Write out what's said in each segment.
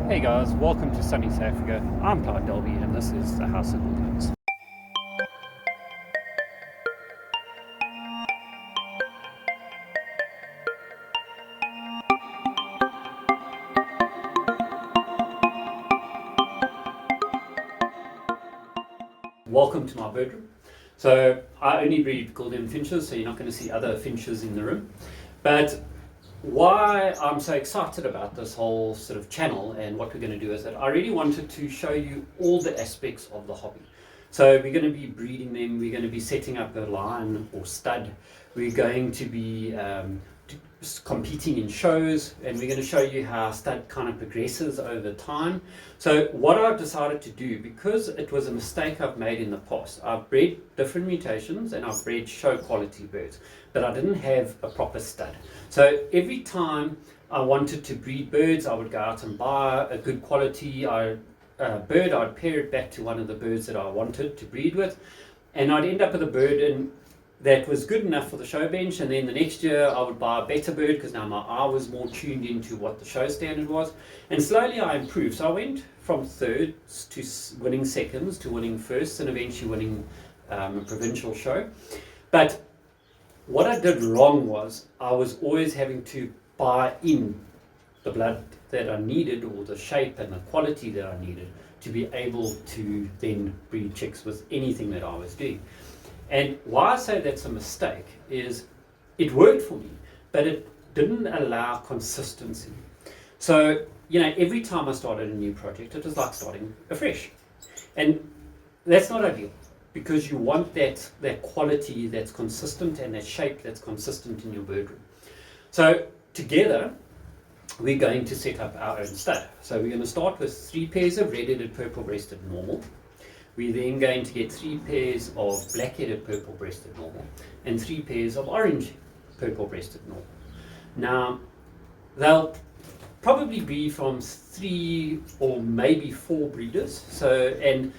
Hey guys, welcome to sunny South Africa. I'm Clyde Delby and this is the House of Gouldians. Welcome to my bedroom. So I only breed Gouldian finches, so you're not going to see other finches in the room. But why I'm so excited about this whole sort of channel and what we're going to do is that I really wanted to show you all the aspects of the hobby. So we're going to be breeding them, we're going to be setting up a line or stud, we're going to be competing in shows, and we're going to show you how stud kind of progresses over time. So what I've decided to do, because it was a mistake I've made in the past, I've bred different mutations and I've bred show quality birds, but I didn't have a proper stud. So every time I wanted to breed birds, I would go out and buy a good quality bird. I'd pair it back to one of the birds that I wanted to breed with, and I'd end up with a bird that was good enough for the show bench, and then the next year I would buy a better bird because now my eye was more tuned into what the show standard was, and slowly I improved. So I went from thirds to winning seconds to winning firsts and eventually winning a provincial show. But what I did wrong was I was always having to buy in the blood that I needed, or the shape and the quality that I needed to be able to then breed chicks with anything that I was doing. And why I say that's a mistake is it worked for me, but it didn't allow consistency. So, every time I started a new project, it was like starting afresh. And that's not ideal, because you want that quality that's consistent and that shape that's consistent in your birdroom. So together, we're going to set up our own stud. So we're going to start with 3 pairs of red-headed purple-breasted normal. We're then going to get 3 pairs of black-headed purple-breasted normal and 3 pairs of orange purple-breasted normal. Now, they'll probably be from 3 or maybe 4 breeders. And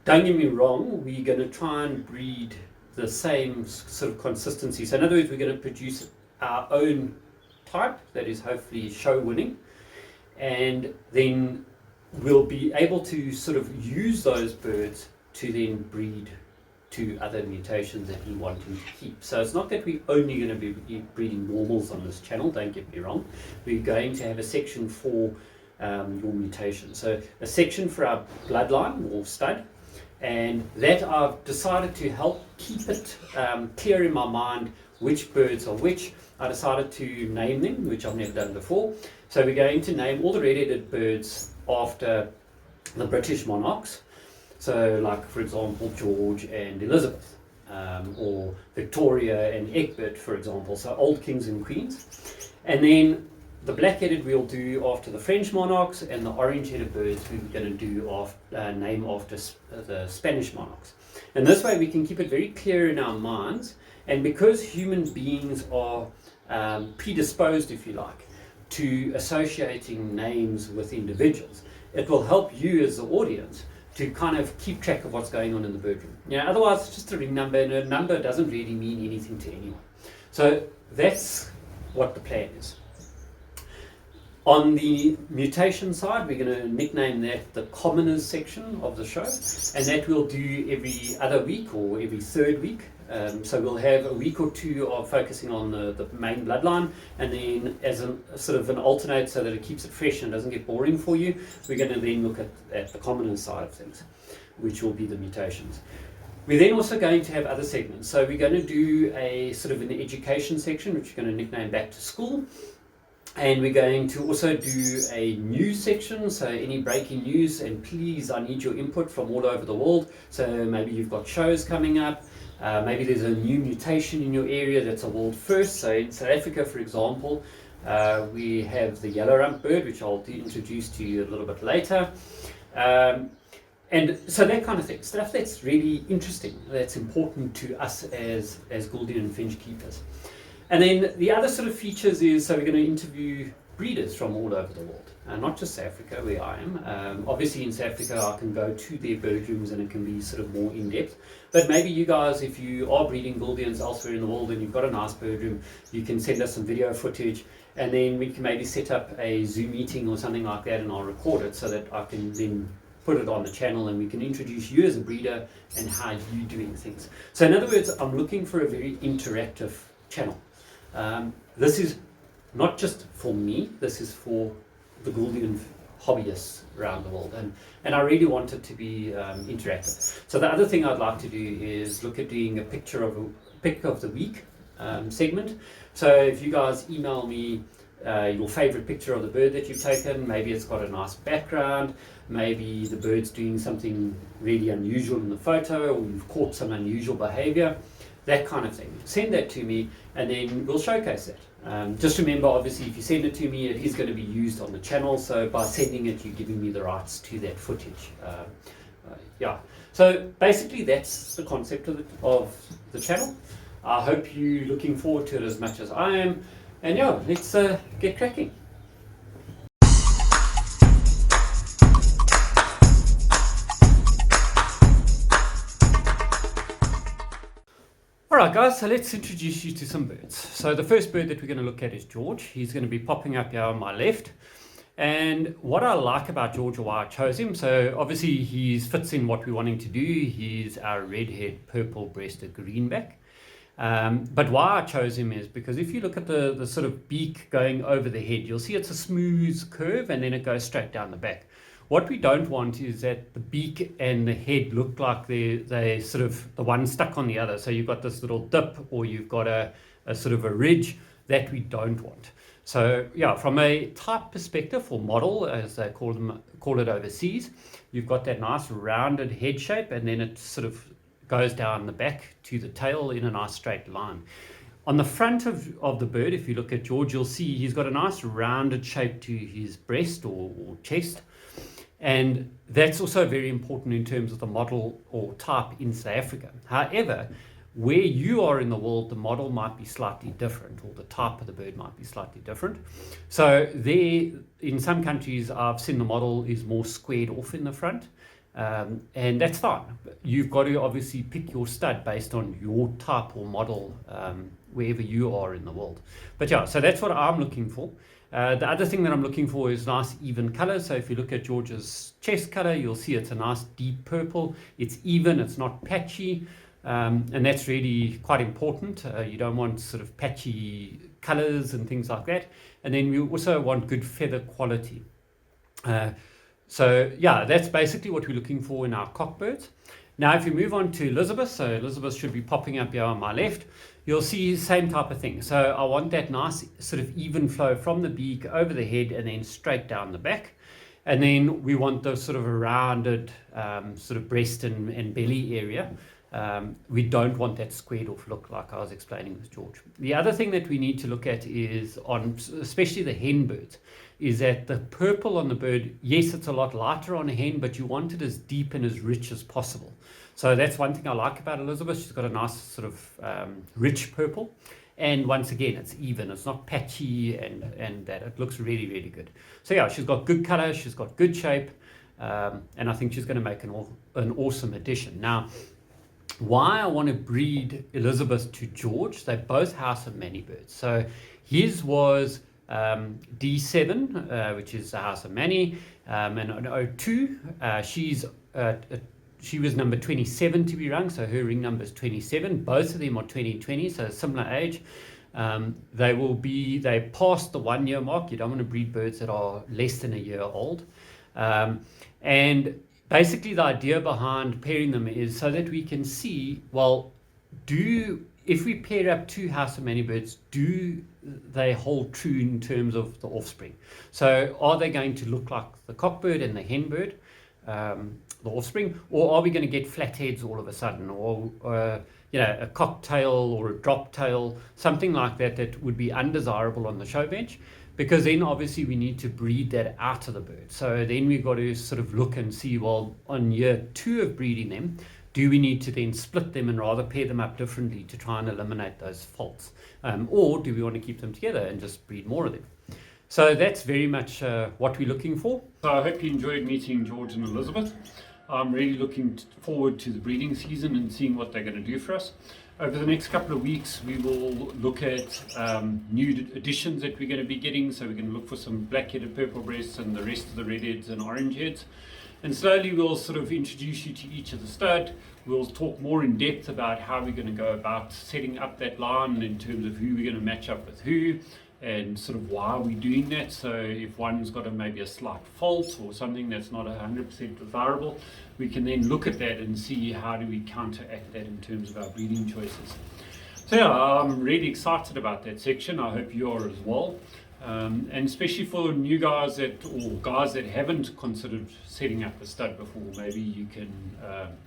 don't get me wrong, we're going to try and breed the same sort of consistency. So in other words, we're going to produce our own type that is hopefully show winning, and then we'll be able to sort of use those birds to then breed to other mutations that we want them to keep. So it's not that we're only going to be breeding normals on this channel, don't get me wrong. We're going to have a section for your mutations. So a section for our bloodline or stud, and that I've decided to help keep it clear in my mind which birds are which. I decided to name them, which I've never done before. So we're going to name all the red-headed birds after the British monarchs. So like, for example, George and Elizabeth, or Victoria and Egbert, for example. So old kings and queens. And then the black-headed we'll do after the French monarchs, and the orange-headed birds we're going to do name after the Spanish monarchs. And this way we can keep it very clear in our minds. And because human beings are predisposed, if you like, to associating names with individuals, it will help you as the audience to kind of keep track of what's going on in the birdroom. Otherwise it's just a ring number, and a number doesn't really mean anything to anyone. So that's what the plan is. On the mutation side, we're going to nickname that the commoners section of the show, and that we'll do every other week or every 3rd week. So we'll have a week or 2 of focusing on the main bloodline, and then as a sort of an alternate so that it keeps it fresh and doesn't get boring for you, we're going to then look at the commoners side of things, which will be the mutations. We're then also going to have other segments. So we're going to do a sort of an education section, which we're going to nickname Back to School. And we're going to also do a news section, so any breaking news, and please, I need your input from all over the world. So maybe you've got shows coming up, maybe there's a new mutation in your area that's a world first. So in South Africa, for example, we have the yellow rump bird, which I'll introduce to you a little bit later. And so that kind of thing, stuff that's really interesting, that's important to us as Gouldian and finch keepers. And then the other sort of features is, so we're going to interview breeders from all over the world, not just South Africa where I am. Obviously in South Africa I can go to their birdrooms and it can be sort of more in-depth, but maybe you guys, if you are breeding Gouldians elsewhere in the world and you've got a nice birdroom, you can send us some video footage and then we can maybe set up a Zoom meeting or something like that, and I'll record it so that I can then put it on the channel, and we can introduce you as a breeder and how you're doing things. So in other words, I'm looking for a very interactive channel. This is not just for me, this is for the Gouldian hobbyists around the world, and I really want it to be interactive. So the other thing I'd like to do is look at doing a pick of the week segment. So if you guys email me your favorite picture of the bird that you've taken, maybe it's got a nice background, maybe the bird's doing something really unusual in the photo, or you've caught some unusual behavior, that kind of thing. Send that to me and then we'll showcase it. Just remember, obviously, if you send it to me, it is going to be used on the channel, so by sending it, you're giving me the rights to that footage. Yeah, so basically that's the concept of the channel. I hope you're looking forward to it as much as I am, and yeah, let's get cracking. Alright guys, so let's introduce you to some birds. So the first bird that we're going to look at is George. He's going to be popping up here on my left. And what I like about George, or why I chose him, so obviously he fits in what we're wanting to do. He's our red-haired, purple-breasted greenback. But why I chose him is because if you look at the sort of beak going over the head, you'll see it's a smooth curve and then it goes straight down the back. What we don't want is that the beak and the head look like they sort of the one stuck on the other. So you've got this little dip, or you've got a sort of a ridge that we don't want. So yeah, from a type perspective, or model as they call it overseas, you've got that nice rounded head shape, and then it sort of goes down the back to the tail in a nice straight line. On the front of the bird, if you look at George, you'll see he's got a nice rounded shape to his breast or chest. And that's also very important in terms of the model or type in South Africa. However, where you are in the world, the model might be slightly different, or the type of the bird might be slightly different. So there, in some countries, I've seen the model is more squared off in the front, and that's fine. You've got to obviously pick your stud based on your type or model wherever you are in the world. But yeah, so that's what I'm looking for. The other thing that I'm looking for is nice even color. So if you look at George's chest color, you'll see it's a nice deep purple. It's even, it's not patchy, and that's really quite important. You don't want sort of patchy colors and things like that. And then we also want good feather quality. So yeah, that's basically what we're looking for in our cockbirds. Now if you move on to Elizabeth, so Elizabeth should be popping up here on my left, you'll see the same type of thing. So I want that nice sort of even flow from the beak over the head and then straight down the back. And then we want the sort of a rounded sort of breast and belly area. We don't want that squared off look like I was explaining with George. The other thing that we need to look at is on especially the hen birds, is that the purple on the bird, yes, it's a lot lighter on a hen, but you want it as deep and as rich as possible. So that's one thing I like about Elizabeth. She's got a nice sort of rich purple. And once again, it's even. It's not patchy and that. It looks really, really good. So yeah, she's got good color. She's got good shape. And I think she's going to make an awesome addition. Now, why I want to breed Elizabeth to George, they're both House of Manny birds. So his was D7, which is the House of Manny, and an 02, she was number 27 to be rung, so her ring number is 27. Both of them are 2020, so similar age. They passed the 1 year mark. You don't want to breed birds that are less than a year old. And basically the idea behind pairing them is so that we can see, well, if we pair up two House of Manny birds, do they hold true in terms of the offspring? So are they going to look like the cockbird and the hen bird, the offspring, or are we going to get flat heads all of a sudden, or a cocktail or a drop tail, something like that would be undesirable on the show bench? Because then obviously we need to breed that out of the bird. So then we've got to sort of look and see, well, on year 2 of breeding them, do we need to then split them and rather pair them up differently to try and eliminate those faults? Or do we want to keep them together and just breed more of them? So that's very much what we're looking for. So I hope you enjoyed meeting George and Elizabeth. I'm really looking forward to the breeding season and seeing what they're going to do for us. Over the next couple of weeks, we will look at new additions that we're going to be getting. So we're going to look for some black-headed purple breasts and the rest of the redheads and orange heads. And slowly we'll sort of introduce you to each of the stud. We'll talk more in depth about how we're going to go about setting up that line in terms of who we're going to match up with who and sort of why we're doing that. So if one's got maybe a slight fault or something that's not 100% desirable, we can then look at that and see how do we counteract that in terms of our breeding choices. So yeah, I'm really excited about that section. I hope you are as well. And especially for new guys or guys that haven't considered setting up a stud before, maybe you can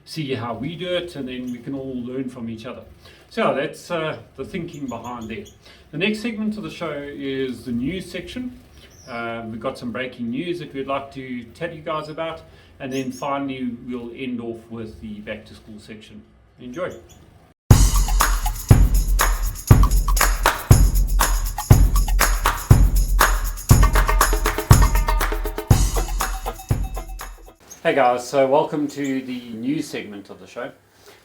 see how we do it and then we can all learn from each other. So that's the thinking behind there. The next segment of the show is the news section. We've got some breaking news that we'd like to tell you guys about, and then finally we'll end off with the back to school section. Enjoy. Hey guys, so welcome to the news segment of the show.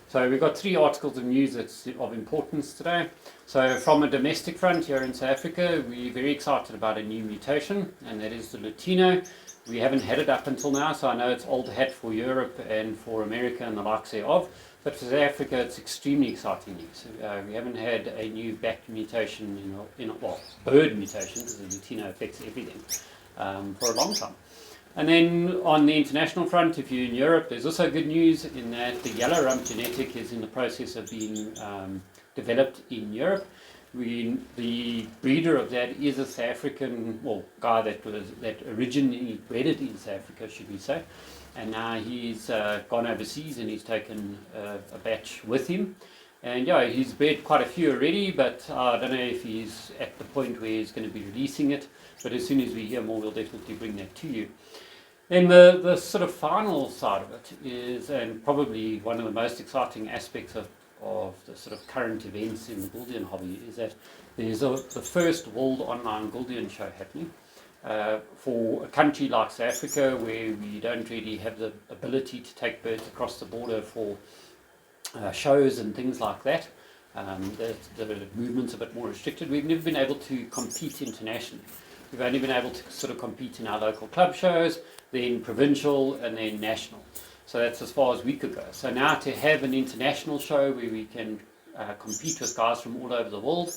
So we've got 3 articles of news that's of importance today. So from a domestic front here in South Africa, we're very excited about a new mutation, and that is the Latino. We haven't had it up until now, so I know it's old hat for Europe and for America and the likes thereof, but for South Africa it's extremely exciting news. We haven't had a new back mutation, bird mutation, because the Latino affects everything, for a long time. And then on the international front, if you're in Europe, there's also good news in that the yellow rump genetic is in the process of being developed in Europe. The breeder of that is a South African, guy that originally bred it in South Africa, should we say. And now he's gone overseas and he's taken a batch with him. And yeah, he's bred quite a few already, but I don't know if he's at the point where he's going to be releasing it. But as soon as we hear more, we'll definitely bring that to you. Then the sort of final side of it is, and probably one of the most exciting aspects of the sort of current events in the Gouldian hobby, is that there's the first world online Gouldian show happening. For a country like South Africa, where we don't really have the ability to take birds across the border for shows and things like that, the movement's a bit more restricted. We've never been able to compete internationally. We've only been able to sort of compete in our local club shows, then provincial, and then national. So that's as far as we could go. So now to have an international show where we can compete with guys from all over the world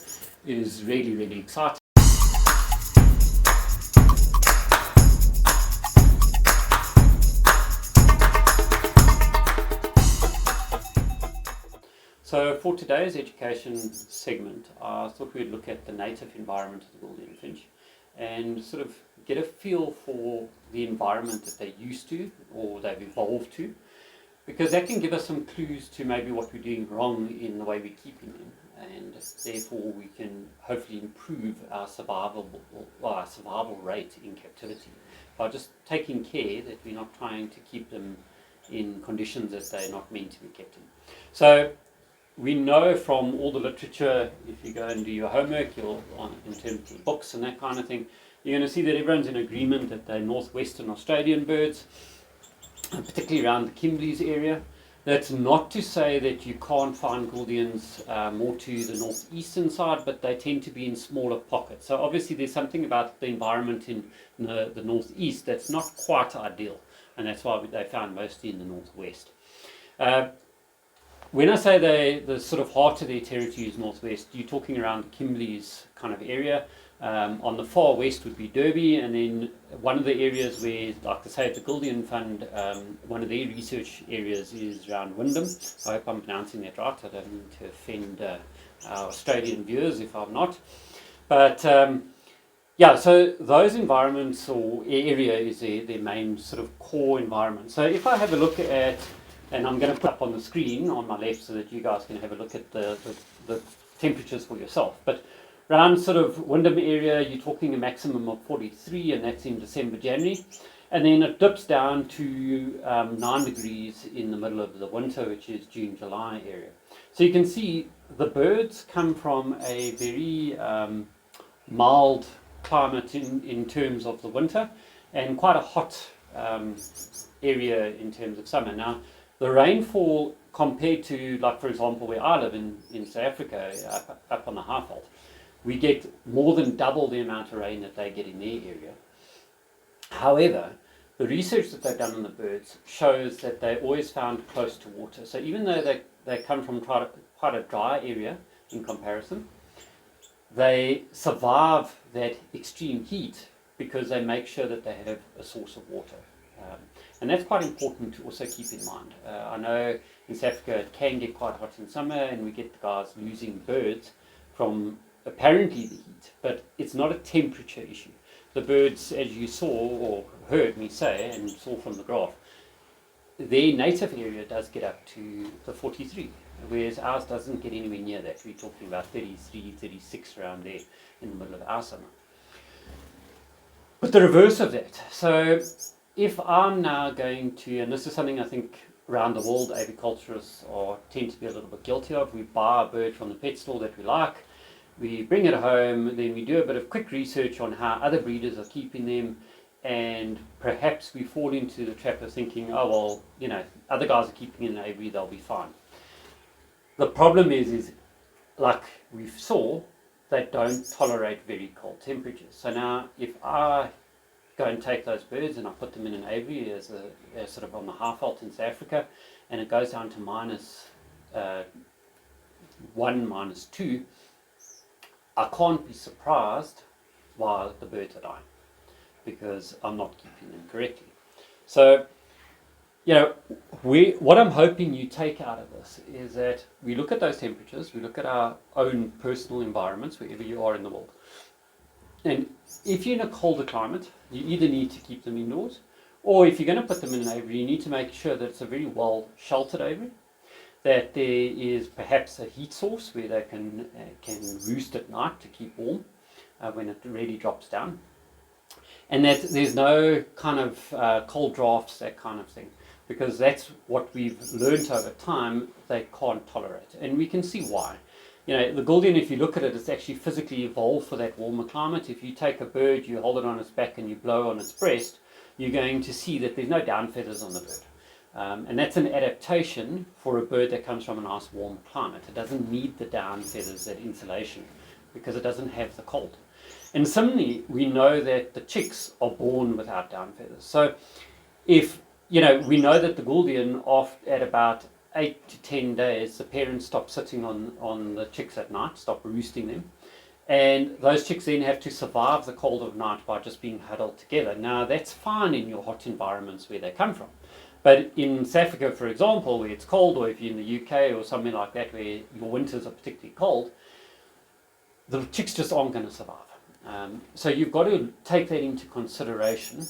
is really, really exciting. So for today's education segment, I thought we'd look at the native environment of the Gouldian finch and sort of get a feel for the environment that they're used to or they've evolved to, because that can give us some clues to maybe what we're doing wrong in the way we're keeping them, and therefore we can hopefully improve our survival rate in captivity by just taking care that we're not trying to keep them in conditions that they're not meant to be kept in. So we know from all the literature, if you go and do your homework, in terms of books and that kind of thing, you're going to see that everyone's in agreement that they're northwestern Australian birds, particularly around the Kimberleys area. That's not to say that you can't find Gouldians more to the northeastern side, but they tend to be in smaller pockets. So obviously there's something about the environment in the northeast that's not quite ideal, and that's why they found mostly in the northwest. When I say the sort of heart of their territory is northwest, you're talking around the Kimberleys kind of area. On the far west would be Derby, and then one of the areas where, like I say, at the Gouldian Fund, one of their research areas is around Wyndham. I hope I'm pronouncing that right. I don't mean to offend our Australian viewers if I'm not. But yeah, so those environments or area is their main sort of core environment. So if I have a look at, and I'm going to put up on the screen on my left so that you guys can have a look at the temperatures for yourself. But around sort of Wyndham area, you're talking a maximum of 43, and that's in December, January. And then it dips down to 9 degrees in the middle of the winter, which is June, July area. So you can see the birds come from a very mild climate in terms of the winter, and quite a hot area in terms of summer. Now, The rainfall compared to, like for example, where I live in South Africa, up on the high veld, we get more than double the amount of rain that they get in their area. However, the research that they've done on the birds shows that they're always found close to water. So even though they come from quite a dry area in comparison, they survive that extreme heat because they make sure that they have a source of water. And that's quite important to also keep in mind. I know in South Africa it can get quite hot in summer, and we get the guys losing birds from apparently the heat, but it's not a temperature issue. The birds, as you saw or heard me say and saw from the graph, their native area does get up to the 43, whereas ours doesn't get anywhere near that. We're talking about 33, 36 around there in the middle of our summer. But the reverse of that, so if I'm now going to, and this is something I think around the world aviculturists tend to be a little bit guilty of, we buy a bird from the pet store that we like, we bring it home, then we do a bit of quick research on how other breeders are keeping them, and perhaps we fall into the trap of thinking, oh well, you know, other guys are keeping in the aviary, they'll be fine. The problem is like we saw, they don't tolerate very cold temperatures. So now if I go and take those birds and I put them in an aviary as sort of on the high veld in South Africa, and it goes down to -1, -2, I can't be surprised why the birds are dying, because I'm not keeping them correctly. So, you know, what I'm hoping you take out of this is that we look at those temperatures, we look at our own personal environments, wherever you are in the world. And if you're in a colder climate, you either need to keep them indoors, or if you're going to put them in an aviary, you need to make sure that it's a very well sheltered aviary, that there is perhaps a heat source where they can roost at night to keep warm when it really drops down, and that there's no kind of cold drafts, that kind of thing, because that's what we've learned over time they can't tolerate, and we can see why. You know, the Gouldian, if you look at it, it's actually physically evolved for that warmer climate. If you take a bird, you hold it on its back and you blow on its breast, you're going to see that there's no down feathers on the bird. And that's an adaptation for a bird that comes from a nice warm climate. It doesn't need the down feathers, that insulation, because it doesn't have the cold. And similarly, we know that the chicks are born without down feathers. So if, you know, we know that the Gouldian, at about 8 to 10 days, the parents stop sitting on the chicks at night, stop roosting them. And those chicks then have to survive the cold of night by just being huddled together. Now, that's fine in your hot environments where they come from. But in South Africa, for example, where it's cold, or if you're in the UK or something like that, where your winters are particularly cold, the chicks just aren't going to survive. So you've got to take that into consideration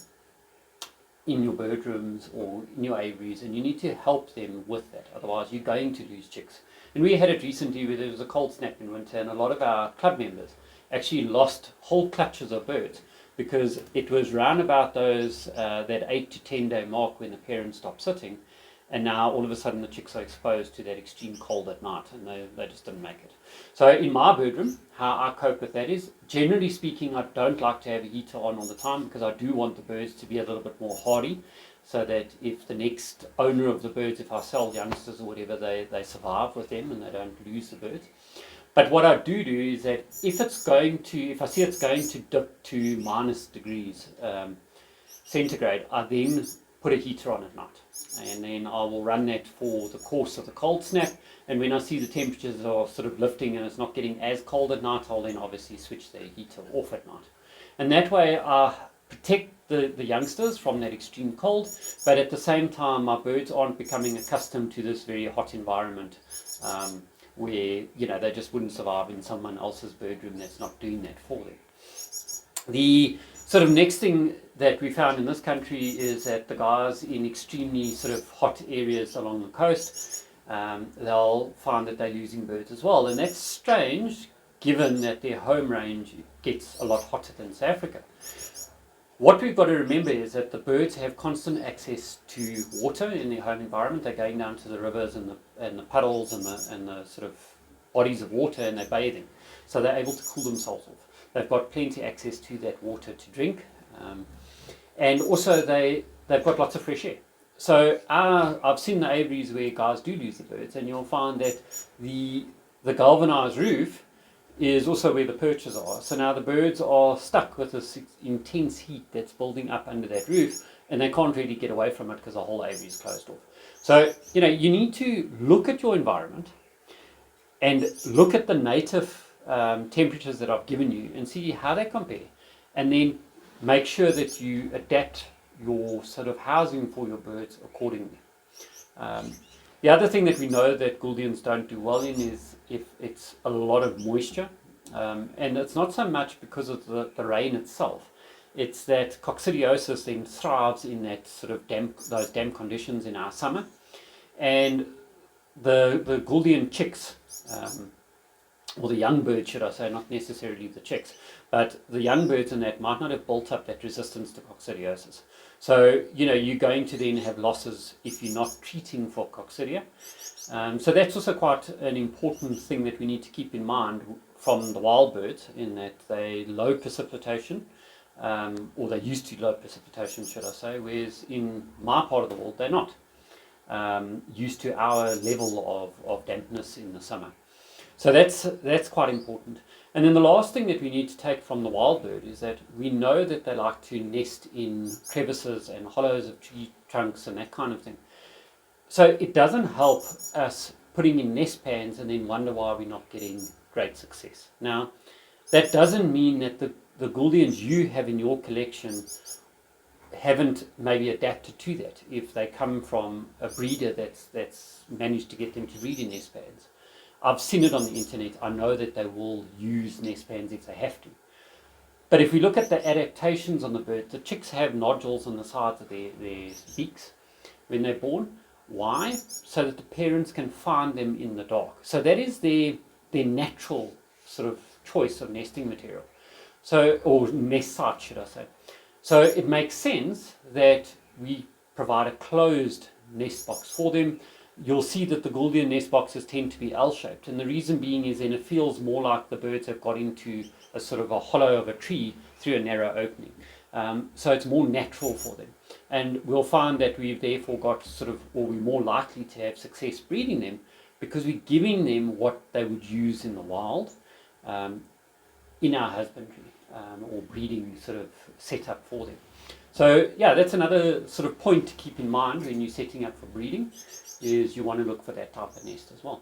in your bird rooms or in your aviaries, and you need to help them with that. Otherwise, you're going to lose chicks. And we had it recently where there was a cold snap in winter, and a lot of our club members actually lost whole clutches of birds, because it was round about that 8 to 10 day mark when the parents stopped sitting, and now all of a sudden the chicks are exposed to that extreme cold at night, and they just didn't make it. So in my bedroom, how I cope with that is, generally speaking, I don't like to have a heater on all the time, because I do want the birds to be a little bit more hardy, so that if the next owner of the birds, if I sell youngsters or whatever, they survive with them and they don't lose the birds. But what I do is that if I see it's going to dip to -degrees centigrade, I then put a heater on at night. And then I will run that for the course of the cold snap. And when I see the temperatures are sort of lifting and it's not getting as cold at night, I'll then obviously switch the heater off at night. And that way I protect the youngsters from that extreme cold, but at the same time my birds aren't becoming accustomed to this very hot environment, where, you know, they just wouldn't survive in someone else's bird room that's not doing that for them. The sort of next thing that we found in this country is that the guys in extremely sort of hot areas along the coast, they'll find that they're losing birds as well. And that's strange, given that their home range gets a lot hotter than South Africa. What we've got to remember is that the birds have constant access to water in their home environment. They're going down to the rivers and the puddles and the sort of bodies of water, and they're bathing. So they're able to cool themselves off. They've got plenty access to that water to drink. And also they've got lots of fresh air. So I've seen the aviaries where guys do lose the birds, and you'll find that the galvanized roof is also where the perches are. So now the birds are stuck with this intense heat that's building up under that roof, and they can't really get away from it because the whole aviary is closed off. So, you need to look at your environment and look at the native temperatures that I've given you and see how they compare. And then make sure that you adapt your sort of housing for your birds accordingly. The other thing that we know that Gouldians don't do well in is if it's a lot of moisture. And it's not so much because of the rain itself. It's that coccidiosis then thrives in that sort of those damp conditions in our summer. And the Gouldian chicks, or the young birds, should I say, not necessarily the chicks, but the young birds in that might not have built up that resistance to coccidiosis. So, you're going to then have losses if you're not treating for coccidia. So that's also quite an important thing that we need to keep in mind from the wild birds, in that they low precipitation, or they used to low precipitation, should I say, whereas in my part of the world, they're not used to our level of dampness in the summer. So that's quite important. And then the last thing that we need to take from the wild bird is that we know that they like to nest in crevices and hollows of tree trunks and that kind of thing. So it doesn't help us putting in nest pans and then wonder why we're not getting great success. Now, that doesn't mean that the Gouldians you have in your collection haven't maybe adapted to that if they come from a breeder that's managed to get them to breed in nest pans. I've seen it on the internet. I know that they will use nest pans if they have to. But if we look at the adaptations on the bird, the chicks have nodules on the sides of their beaks when they're born. Why? So that the parents can find them in the dark. So that is their natural sort of choice of nesting material. So, or nest site, should I say. So it makes sense that we provide a closed nest box for them. You'll see that the Gouldian nest boxes tend to be L-shaped, and the reason being is then it feels more like the birds have got into a sort of a hollow of a tree through a narrow opening. So it's more natural for them. And we'll find that we've therefore got or we're more likely to have success breeding them because we're giving them what they would use in the wild in our husbandry or breeding sort of setup for them. So yeah, that's another sort of point to keep in mind when you're setting up for breeding, is you want to look for that type of nest as well.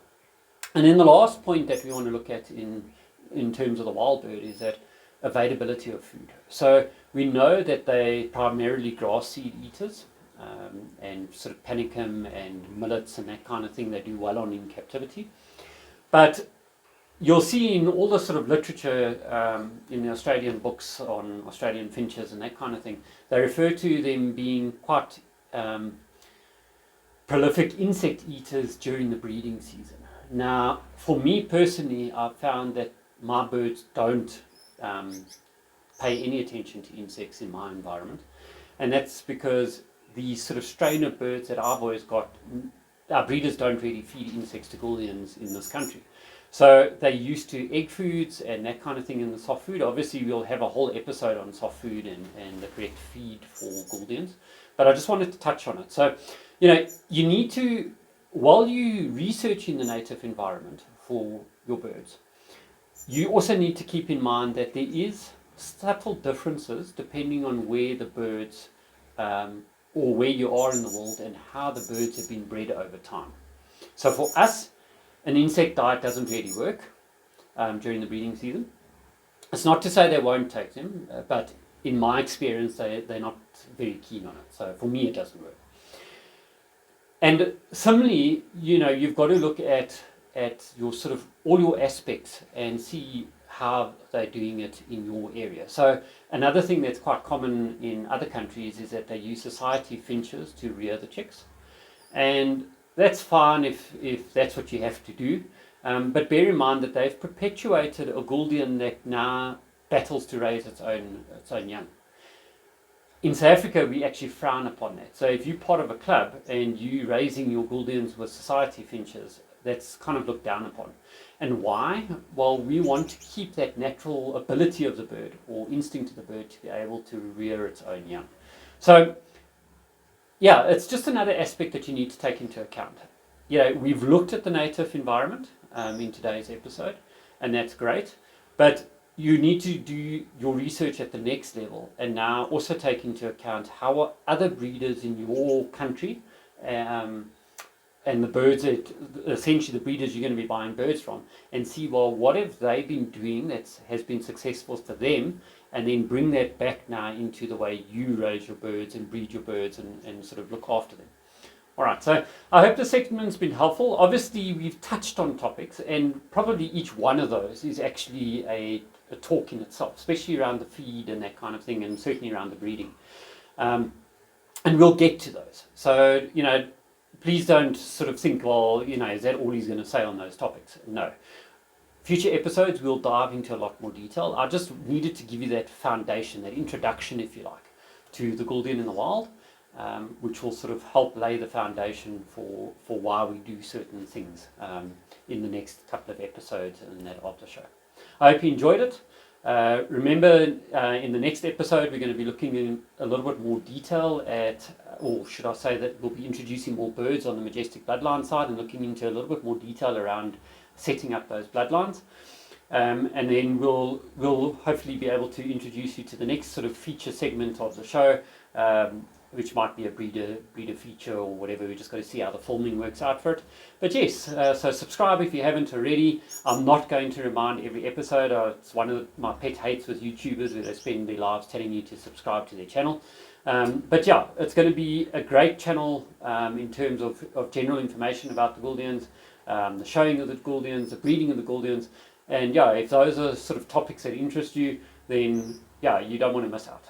And then the last point that we want to look at in terms of the wild bird is that availability of food. So we know that they primarily grass seed eaters, and sort of panicum and millets and that kind of thing they do well on in captivity. But you'll see in all the sort of literature in the Australian books on Australian finches and that kind of thing, they refer to them being quite prolific insect eaters during the breeding season. Now, for me personally, I've found that my birds don't pay any attention to insects in my environment, and that's because the sort of strain of birds that I've always got, our breeders don't really feed insects to Gouldians in this country. So they're used to egg foods and that kind of thing in the soft food. Obviously, we'll have a whole episode on soft food and the correct feed for Gouldians, but I just wanted to touch on it. So, you need to, while you're researching the native environment for your birds, you also need to keep in mind that there is subtle differences depending on where the birds or where you are in the world and how the birds have been bred over time. So for us, an insect diet doesn't really work during the breeding season. It's not to say they won't take them, but in my experience, they're not very keen on it. So for me, it doesn't work. And similarly, you've got to look at your sort of all your aspects and see how they're doing it in your area. So another thing that's quite common in other countries is that they use society finches to rear the chicks. And that's fine if that's what you have to do. But bear in mind that they've perpetuated a Gouldian that now battles to raise its own young. In South Africa, we actually frown upon that. So if you're part of a club and you're raising your Gouldians with society finches, that's kind of looked down upon. And why? Well, we want to keep that natural ability of the bird or instinct of the bird to be able to rear its own young. So yeah, it's just another aspect that you need to take into account. We've looked at the native environment in today's episode, and that's great. But you need to do your research at the next level, and now also take into account how are other breeders in your country, and the birds that essentially the breeders you're going to be buying birds from, and see, well, what have they been doing that has been successful for them, and then bring that back now into the way you raise your birds and breed your birds and sort of look after them. All right, so I hope this segment's been helpful. Obviously, we've touched on topics, and probably each one of those is actually a talk in itself, especially around the feed and that kind of thing, and certainly around the breeding. And we'll get to those. So, please don't sort of think, well, is that all he's going to say on those topics? No. Future episodes, we'll dive into a lot more detail. I just needed to give you that foundation, that introduction, if you like, to the Gouldian in the wild, which will sort of help lay the foundation for why we do certain things in the next couple of episodes in that after show. I hope you enjoyed it. Remember, in the next episode, we're going to be looking in a little bit more detail at, or should I say that we'll be introducing more birds on the majestic bloodline side and looking into a little bit more detail around setting up those bloodlines. And then we'll hopefully be able to introduce you to the next sort of feature segment of the show, which might be a breeder feature or whatever. We just got to see how the filming works out for it. But yes, so subscribe if you haven't already. I'm not going to remind every episode. It's one of my pet hates with YouTubers, where they spend their lives telling you to subscribe to their channel. But yeah, it's going to be a great channel in terms of general information about the Gouldians, the showing of the Gouldians, the breeding of the Gouldians. And yeah, if those are sort of topics that interest you, then yeah, you don't want to miss out.